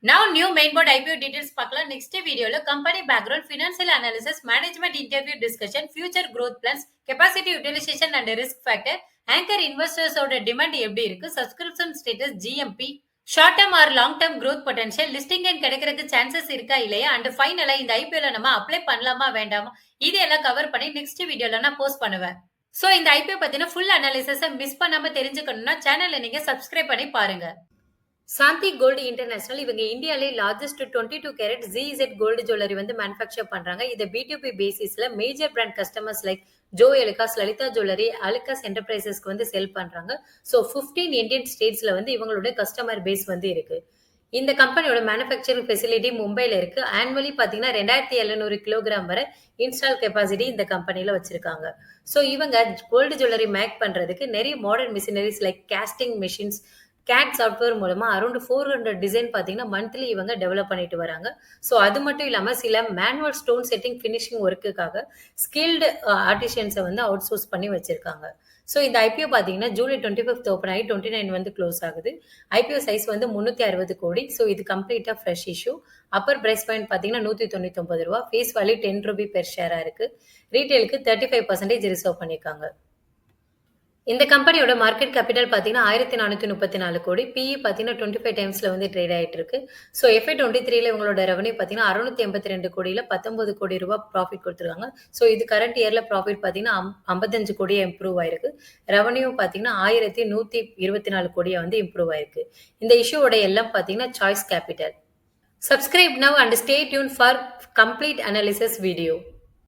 Now new mainboard IPO details பார்க்கலாம். Next வீடியோல company background, financial analysis, management interview discussion, future growth plans, capacity utilization and risk factor, anchor investors ஓட demand எப்படி இருக்கு, subscription status, GMP, short term or long term growth potential, listing and கிடைக்கிறதுக்கு chances இருக்கா இல்லையா, and ஃபைனலா இந்த ஐபிஓல நம்ம apply பண்ணலாமா வேண்டாமா, இது எல்லாம் கவர் பண்ணி நெக்ஸ்ட் வீடியோல நான் போஸ்ட் பண்ணுவேன். சோ இந்த ஐபிஓ பத்தின ஃபுல் அனாலிசிஸ் மிஸ் பண்ணாம தெரிஞ்சுக்கணும்னா சேனலை நீங்க சப்ஸ்கிரைப் பண்ணி பாருங்க. சாந்தி கோல்டு இன்டர்நேஷனல் இவங்க இந்தியாலே largest 22 carat ZZ gold jewellery வந்து மேனுஃபேக்சர் பண்றாங்க. இதை B2B பேசிஸ்ல major brand customers like Jos Alukkas, Lalitha jewellery, Alukkas என்டர்பிரைசஸ்க்கு வந்து செல் பண்றாங்க. ஸோ 15 இந்தியன் ஸ்டேட்ஸ்ல வந்து இவங்களோட கஸ்டமர் பேஸ் வந்து இருக்கு. இந்த கம்பெனியோட மேனுஃபேக்சரிங் ஃபெசிலிட்டி மும்பைல இருக்கு. ஆனுவலி பாத்தீங்கன்னா 2700 கிலோகிராம் வரை இன்ஸ்டால் கெப்பாசிட்டி இந்த கம்பெனில வச்சிருக்காங்க. ஸோ இவங்க கோல்டு ஜுவல்லரி மேக் பண்றதுக்கு நிறைய modern machineries like casting machines, CAD software மூலமா அரௌண்ட் 400 டிசைன் பார்த்தீங்கன்னா மந்த்லி இவங்க டெவலப் பண்ணிட்டு வராங்க. ஸோ அது மட்டும் இல்லாமல் சில மேனுவல் ஸ்டோன் செட்டிங் ஃபினிஷிங் ஒர்க்குக்காக ஸ்கில்டு ஆர்டிஷியன்ஸை வந்து அவுட் சோர்ஸ் பண்ணி வச்சிருக்காங்க. ஸோ இந்த ஐபிஓ பார்த்தீங்கன்னா ஜூலை 25 ஓப்பன் ஆகி 29 வந்து க்ளோஸ் ஆகுது. ஐபிஓ சைஸ் வந்து 360 கோடி. ஸோ இது கம்ப்ளீட்டாக fresh issue. Upper price point பார்த்தீங்கன்னா ₹199. ஃபேஸ் வேல்யூ ₹10 பெர் ஷேராக இருக்கு. ரீட்டைலுக்கு 35% ரிசர்வ் பண்ணியிருக்காங்க. இந்த கம்பெனியோட மார்க்கெட் கேபிட்டல் பார்த்தீங்கன்னா 1434 கோடி. பிஇ பார்த்தீங்கன்னா 25 டைம்ஸ்ல வந்து ட்ரேட் ஆயிட்டு இருக்கு. ஸோ FY23 இவங்களோட ரெவன்யூ பார்த்தீங்கன்னா 682 கோடியில் 19 கோடி ரூபாய் ப்ராஃபிட் கொடுத்துருக்காங்க. ஸோ இது கரண்ட் இயர்ல ப்ராஃபிட் பார்த்தீங்கன்னா 55 கோடியா இம்ப்ரூவ் ஆயிருக்கு. ரெவன்யூ பார்த்தீங்கன்னா 1124 கோடியா வந்து இம்ப்ரூவ் ஆயிருக்கு. இந்த இஷ்யூவோட எல்லாம் பார்த்தீங்கன்னா choice capital. Subscribe now and stay tuned for complete analysis video.